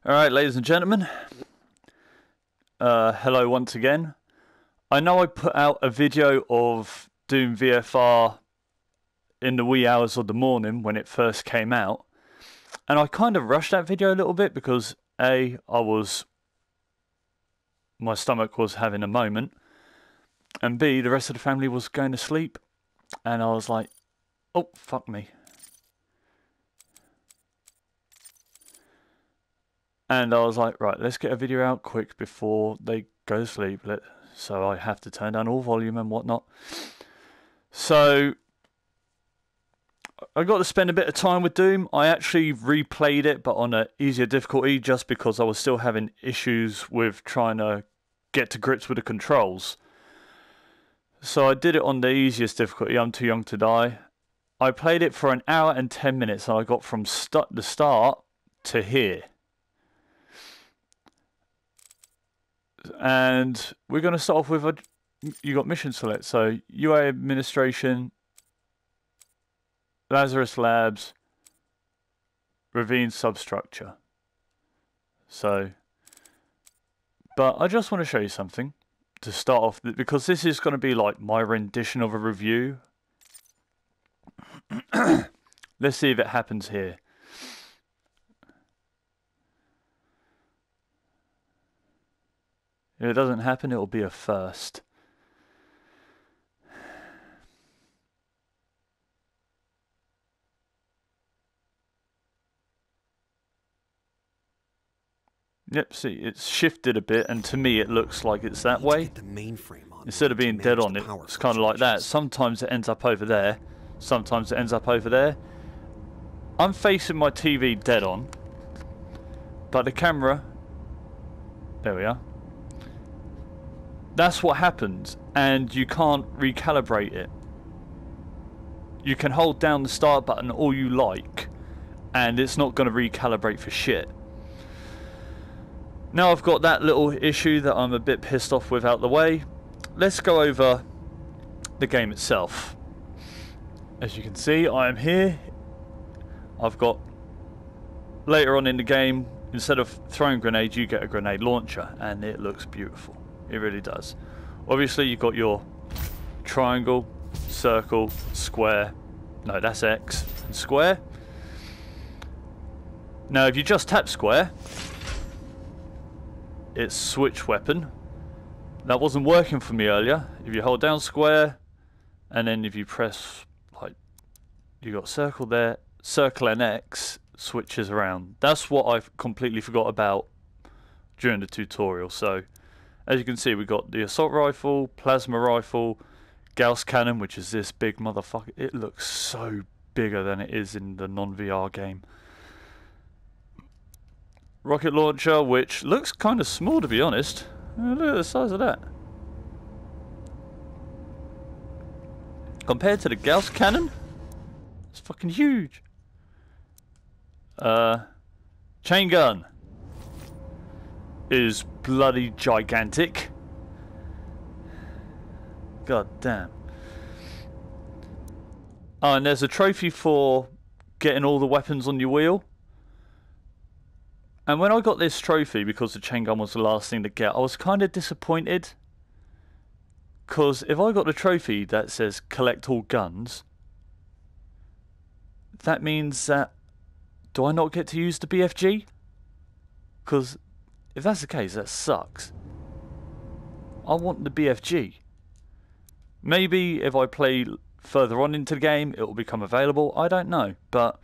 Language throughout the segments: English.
Alright, ladies and gentlemen, hello once again. I know I put out a video of Doom VFR in the wee hours of the morning when it first came out, and I kind of rushed that video a little bit because my stomach was having a moment, and B, the rest of the family was going to sleep, and I was like, oh, fuck me. And I was like, right, let's get a video out quick before they go to sleep. So I have to turn down all volume and whatnot. So I got to spend a bit of time with Doom. I actually replayed it, but on an easier difficulty, just because I was still having issues with trying to get to grips with the controls. So I did it on the easiest difficulty, I'm Too Young to Die. I played it for an hour and 10 minutes, and I got from the start to here. And we're going to start off with you got mission select. So UA administration, Lazarus Labs, Ravine substructure. So, but I just want to show you something to start off, because this is going to be like my rendition of a review. Let's see if it happens here. If it doesn't happen, it'll be a first. Yep, see, it's shifted a bit, and to me it looks like it's that way. Instead of being dead on, it's kind of like that. Sometimes it ends up over there, sometimes it ends up over there. I'm facing my TV dead on, but the camera, there we are. That's what happens, and you can't recalibrate it. You can hold down the start button all you like, and it's not going to recalibrate for shit. Now I've got that little issue that I'm a bit pissed off with out the way, let's go over the game itself. As you can see, I am here. I've got, later on in the game, instead of throwing grenades, you get a grenade launcher, and it looks beautiful. It really does. Obviously, you've got your triangle, circle, square. No, that's X and square. Now, if you just tap square, it's switch weapon. That wasn't working for me earlier. If you hold down square, and then if you press, like, you got circle there, circle and X switches around. That's what I've completely forgot about during the tutorial. So, as you can see, we've got the assault rifle, plasma rifle, Gauss cannon, which is this big motherfucker. It looks so bigger than it is in the non-VR game. Rocket launcher, which looks kind of small, to be honest. Look at the size of that. Compared to the Gauss cannon, it's fucking huge. Chain gun is bloody gigantic. God damn. Oh, and there's a trophy for getting all the weapons on your wheel. And when I got this trophy, because the chain gun was the last thing to get, I was kind of disappointed. Because if I got the trophy that says collect all guns, that means that, do I not get to use the BFG? Because if that's the case, that sucks. I want the BFG. Maybe if I play further on into the game, it will become available. I don't know. But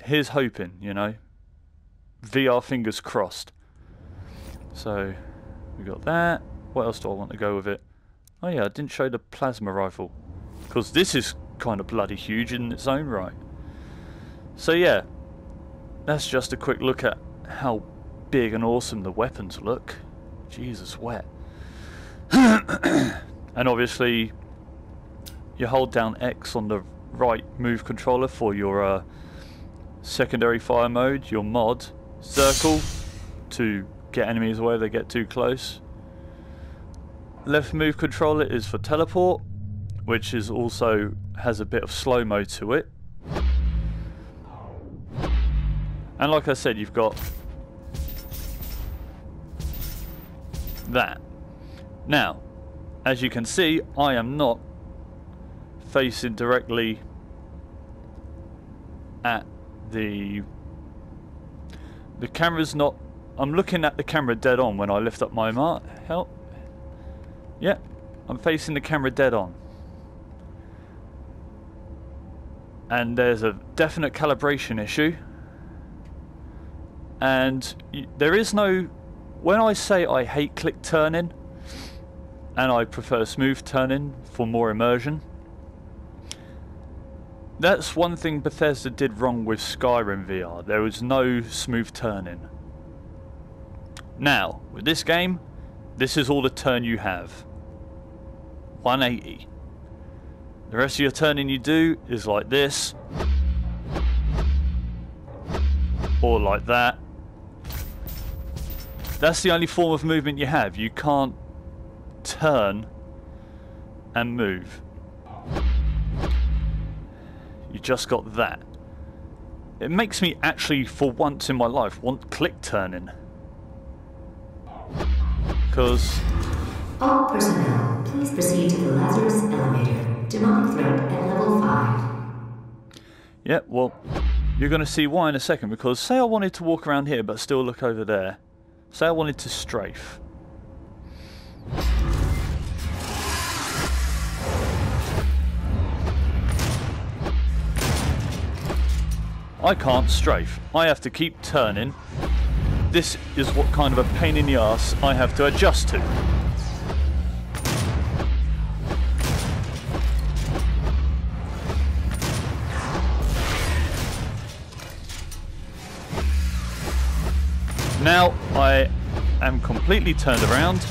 here's hoping, you know. VR fingers crossed. So, we got that. What else do I want to go with it? Oh yeah, I didn't show the plasma rifle. Because this is kind of bloody huge in its own right. So yeah, that's just a quick look at how big and awesome the weapons look. Jesus, wet. And obviously, you hold down X on the right move controller for your secondary fire mode, your mod. Circle to get enemies away if they get too close. Left move controller is for teleport, which is also has a bit of slow-mo to it. And like I said, you've got that. Now, as you can see, I am not facing directly at the camera's not. I'm looking at the camera dead on when I lift up my arm. Help. Yeah, I'm facing the camera dead on. And there's a definite calibration issue. And there is no... When I say I hate click turning, and I prefer smooth turning for more immersion, that's one thing Bethesda did wrong with Skyrim VR. There was no smooth turning. Now, with this game, this is all the turn you have. 180. The rest of your turning you do is like this. Or like that. That's the only form of movement you have. You can't turn and move. You just got that. It makes me actually, for once in my life, want click turning. Because... All personnel, please proceed to the Lazarus elevator. Demonic threat at level 5. Yeah, well, you're going to see why in a second, because say I wanted to walk around here but still look over there. Say I wanted to strafe. I can't strafe. I have to keep turning. This is what kind of a pain in the ass I have to adjust to. Now I am completely turned around.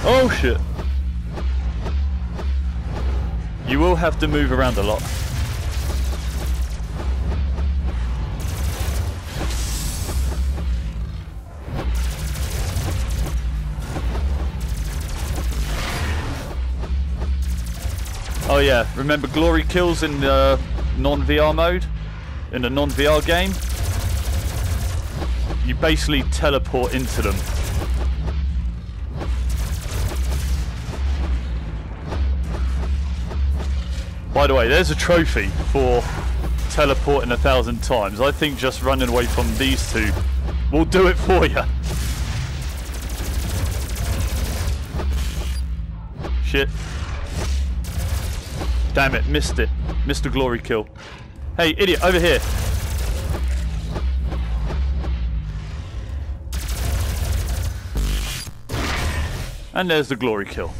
Oh shit. You will have to move around a lot. Oh yeah, remember glory kills in the non-VR mode? In the non-VR game? You basically teleport into them. By the way, there's a trophy for teleporting 1,000 times. I think just running away from these two will do it for you. Shit. Damn it, missed it. Missed the glory kill. Hey, idiot, over here. And there's the glory kill.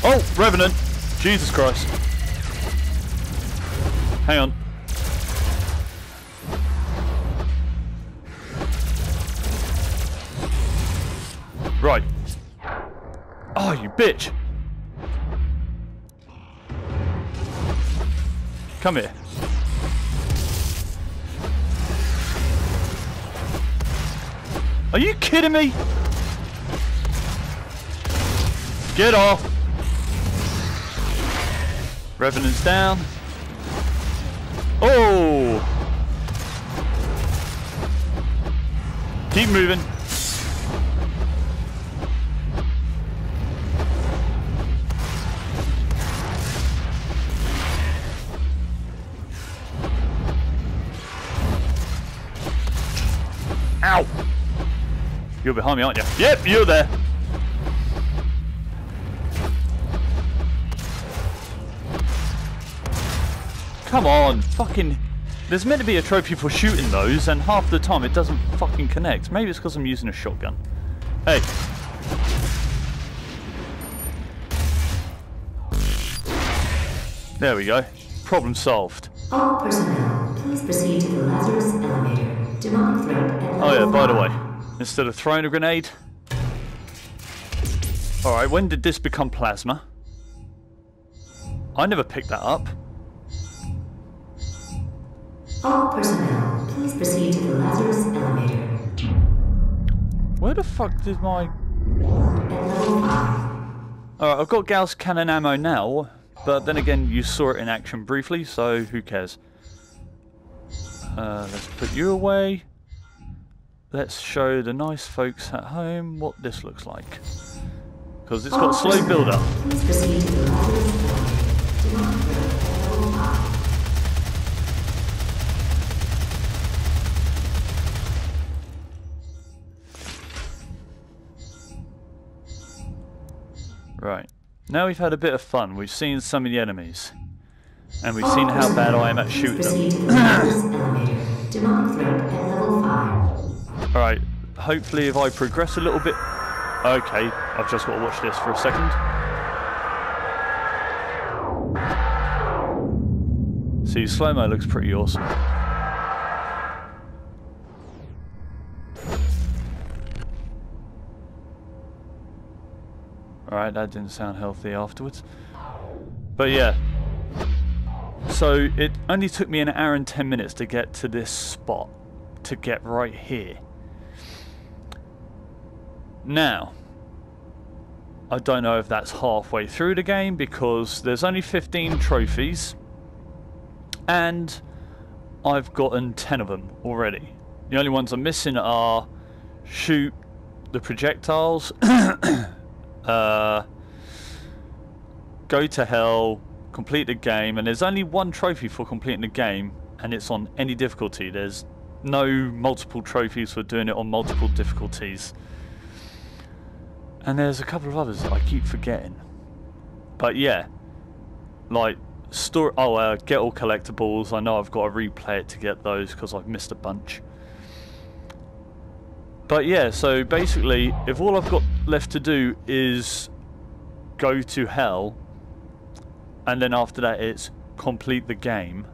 Oh, Revenant! Jesus Christ. Hang on. Right. Oh, you bitch! Come here. Are you kidding me? Get off! Revenant's down. Oh! Keep moving. Ow! You're behind me, aren't you? Yep, you're there. Come on, fucking... There's meant to be a trophy for shooting those, and half the time it doesn't fucking connect. Maybe it's because I'm using a shotgun. Hey. There we go. Problem solved. All personnel, please proceed to the Lazarus elevator. Demonic threat at level 5. Oh yeah, by the way, instead of throwing a grenade... Alright, when did this become plasma? I never picked that up. All personnel, please Please proceed to the Lazarus elevator. Where the fuck did my... At level 5. Alright, I've got Gauss cannon ammo now, but then again you saw it in action briefly, so who cares? Let's put you away. Let's show the nice folks at home what this looks like. Because it's got slow build up. Please proceed to the Lazarus elevator. Do not go at level 5. Right. Now we've had a bit of fun. We've seen some of the enemies. And we've seen how bad I am at shooting them. Alright. Hopefully if I progress a little bit... Okay. I've just got to watch this for a second. See, slow-mo looks pretty awesome. Alright, that didn't sound healthy afterwards. But yeah. So it only took me an hour and 10 minutes to get to this spot. To get right here. Now, I don't know if that's halfway through the game because there's only 15 trophies. And I've gotten 10 of them already. The only ones I'm missing are shoot the projectiles. Go to hell, complete the game, and there's only one trophy for completing the game, and it's on any difficulty. There's no multiple trophies for doing it on multiple difficulties. And there's a couple of others that I keep forgetting. But yeah, like get all collectibles. I know I've got to replay it to get those because I've missed a bunch. But yeah, so basically, if all I've got left to do is go to hell, and then after that it's complete the game,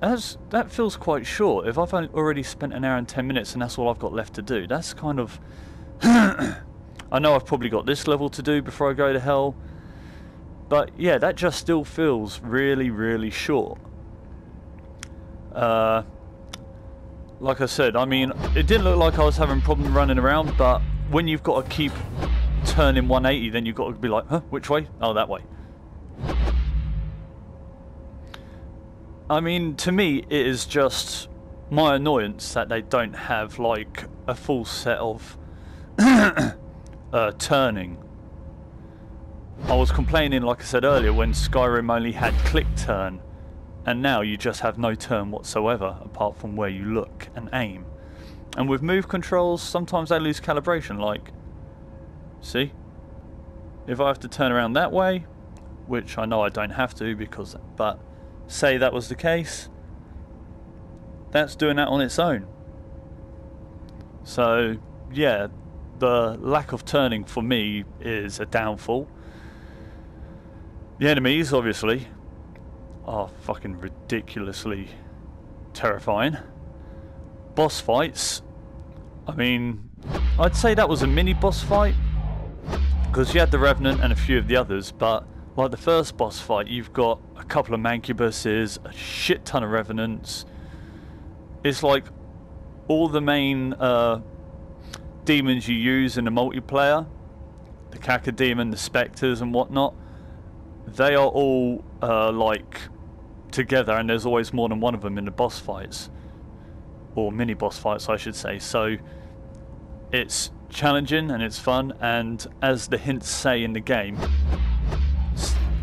that feels quite short. If I've already spent an hour and 10 minutes and that's all I've got left to do, that's kind of... I know I've probably got this level to do before I go to hell, but yeah, that just still feels really, really short. Like I said, I mean, it didn't look like I was having a problem running around, but when you've got to keep turning 180, then you've got to be like, huh, which way? Oh, that way. I mean, to me, it is just my annoyance that they don't have, like, a full set of turning. I was complaining, like I said earlier, when Skyrim only had click turn. And now you just have no turn whatsoever, apart from where you look and aim. And with move controls, sometimes they lose calibration, like... See? If I have to turn around that way, which I know I don't have to, because... But, say that was the case, that's doing that on its own. So, yeah, the lack of turning for me is a downfall. The enemies, obviously, are fucking ridiculously terrifying. Boss fights, I mean, I'd say that was a mini boss fight because you had the Revenant and a few of the others, but like the first boss fight, you've got a couple of Mancubuses, a shit ton of Revenants. It's like all the main demons you use in the multiplayer, the Cacodemon, the Spectres and whatnot, they are all like together, and there's always more than one of them in the boss fights, or mini boss fights I should say. So it's challenging and it's fun, and as the hints say in the game,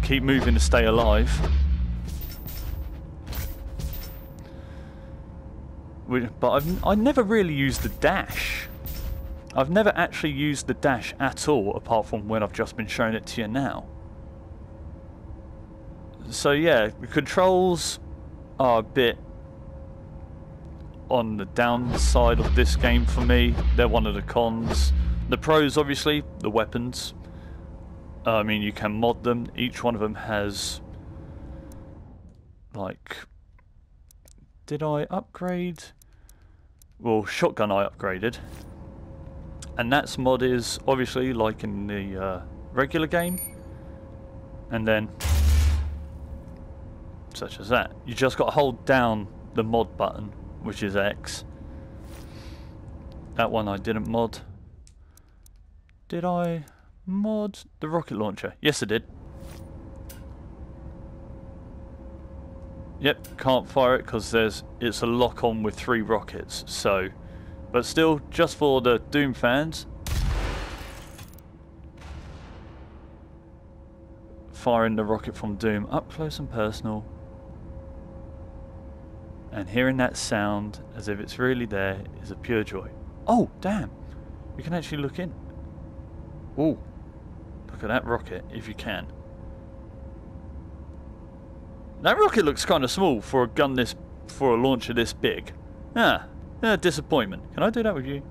keep moving to stay alive. But I never really used the dash. I've never actually used the dash at all, apart from when I've just been showing it to you now. So yeah, the controls are a bit on the downside of this game for me. They're one of the cons. The pros, obviously, the weapons. I mean, you can mod them. Each one of them has, like, did I upgrade? Well, shotgun I upgraded. And that's mod is obviously like in the regular game. And then such as that. You just got to hold down the mod button, which is X. That one I didn't mod. Did I mod the rocket launcher? Yes, I did. Yep, can't fire it because it's a lock on with 3 rockets. So, but still, just for the Doom fans, firing the rocket from Doom up close and personal, and hearing that sound as if it's really there is a pure joy. Oh, damn! You can actually look in. Ooh, look at that rocket if you can. That rocket looks kind of small for a launcher this big. Disappointment. Can I do that with you?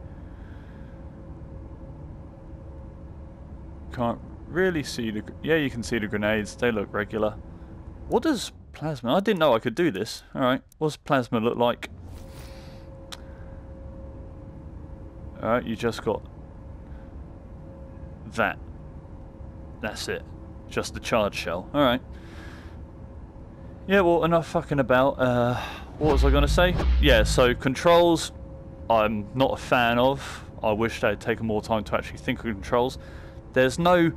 Can't really see the... Yeah, you can see the grenades. They look regular. What does plasma... I didn't know I could do this. Alright, what's plasma look like? Alright, you just got... that. That's it. Just the charge shell. Alright. Yeah, well, enough fucking about. What was I going to say? Yeah, so controls, I'm not a fan of. I wish they'd taken more time to actually think of controls. There's no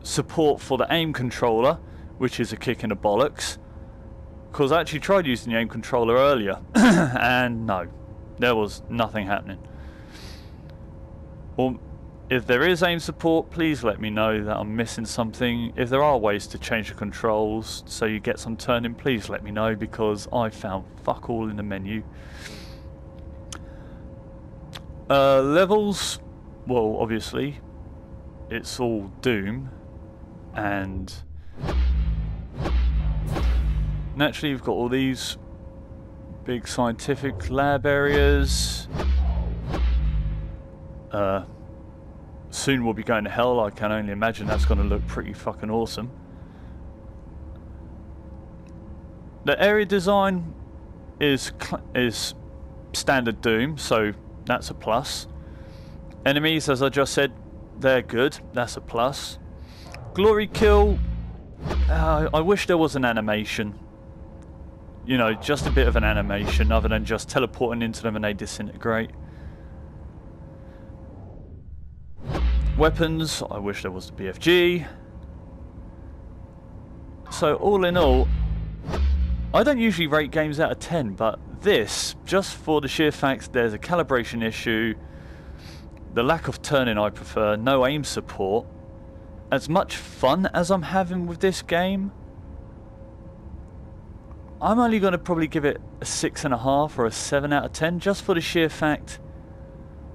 support for the aim controller, which is a kick in the bollocks. Because I actually tried using the aim controller earlier, and no, there was nothing happening. Well, if there is aim support, please let me know that I'm missing something. If there are ways to change the controls so you get some turning, please let me know, because I found fuck all in the menu. Levels, well, obviously, it's all Doom, and naturally you've got all these big scientific lab areas. Soon we'll be going to hell. I can only imagine that's going to look pretty fucking awesome. The area design is standard Doom, so that's a plus. Enemies, as I just said, they're good. That's a plus. Glory kill. I wish there was an animation. You know, just a bit of an animation other than just teleporting into them and they disintegrate. Weapons, I wish there was the BFG. So all in all, I don't usually rate games out of 10, but this, just for the sheer fact there's a calibration issue, the lack of turning I prefer, no aim support, as much fun as I'm having with this game, I'm only going to probably give it a 6.5 or a 7 out of 10, just for the sheer fact,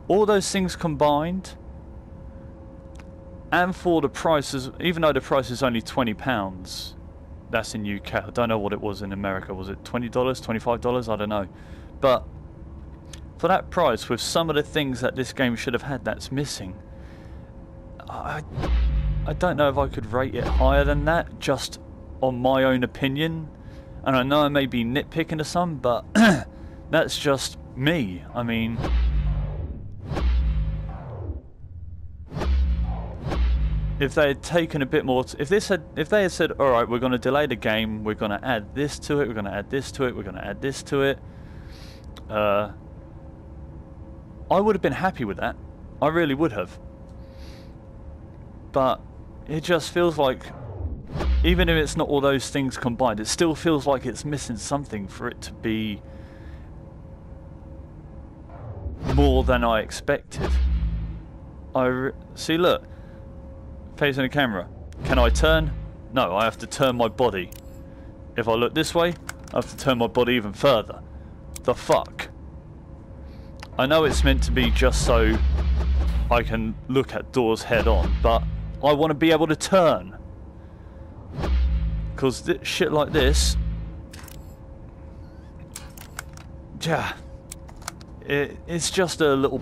all those things combined, and for the prices, even though the price is only £20, that's in UK. I don't know what it was in America. Was it $20, $25? I don't know. But for that price, with some of the things that this game should have had that's missing, I don't know if I could rate it higher than that, just on my own opinion. And I know I may be nitpicking to some, but that's just me. I mean, if they had taken a bit more, if they had said, all right, we're going to delay the game, we're going to add this to it, we're going to add this to it, we're going to add this to it, I would have been happy with that. I really would have. But it just feels like, even if it's not all those things combined, it still feels like it's missing something for it to be more than I expected. See, look. Facing the camera. Can I turn? No, I have to turn my body. If I look this way, I have to turn my body even further. The fuck? I know it's meant to be just so I can look at doors head on, but I want to be able to turn. Because shit like this, yeah, it's just a little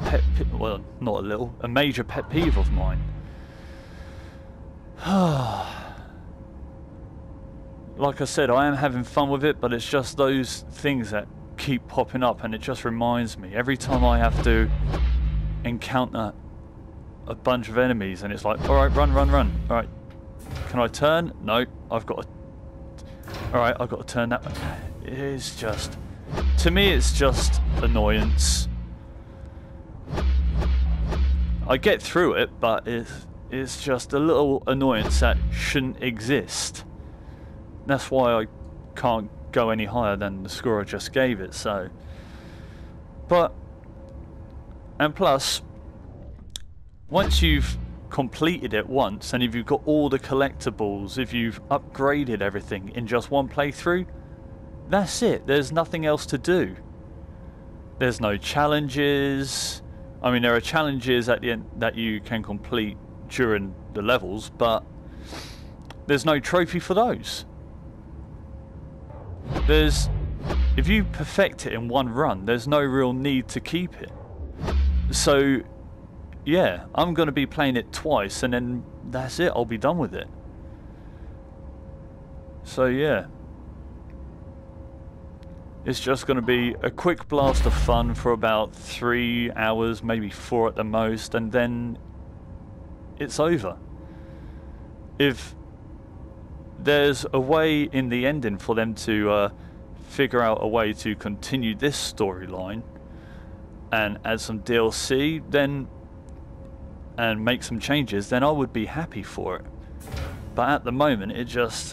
well, not a little, a major pet peeve of mine. Like I said, I am having fun with it, but it's just those things that keep popping up, and it just reminds me every time I have to encounter a bunch of enemies, and it's like, alright, run, run, run. Alright, can I turn? No, I've got to... Alright, I've got to turn that one. It is just... To me, it's just annoyance. I get through it, but it's just a little annoyance that shouldn't exist. That's why I can't go any higher than the score I just gave it, so... But... And plus, once you've completed it once, and if you've got all the collectibles, if you've upgraded everything in just one playthrough, that's it. There's nothing else to do. There's no challenges. I mean, there are challenges at the end that you can complete during the levels, but there's no trophy for those. If you perfect it in one run, there's no real need to keep it. So, yeah, I'm going to be playing it twice, and then that's it. I'll be done with it. So, yeah. It's just going to be a quick blast of fun for about 3 hours, maybe 4 at the most, and then it's over. If there's a way in the ending for them to figure out a way to continue this storyline and add some DLC, then and make some changes, then I would be happy for it. But at the moment, it's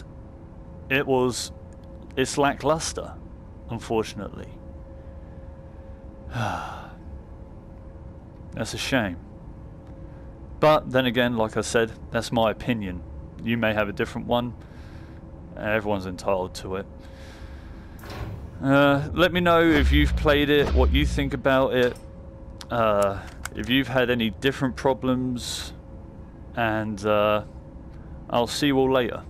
lackluster, unfortunately. That's a shame. But then again, like I said, that's my opinion. You may have a different one. Everyone's entitled to it. Let me know if you've played it, what you think about it, if you've had any different problems, and I'll see you all later.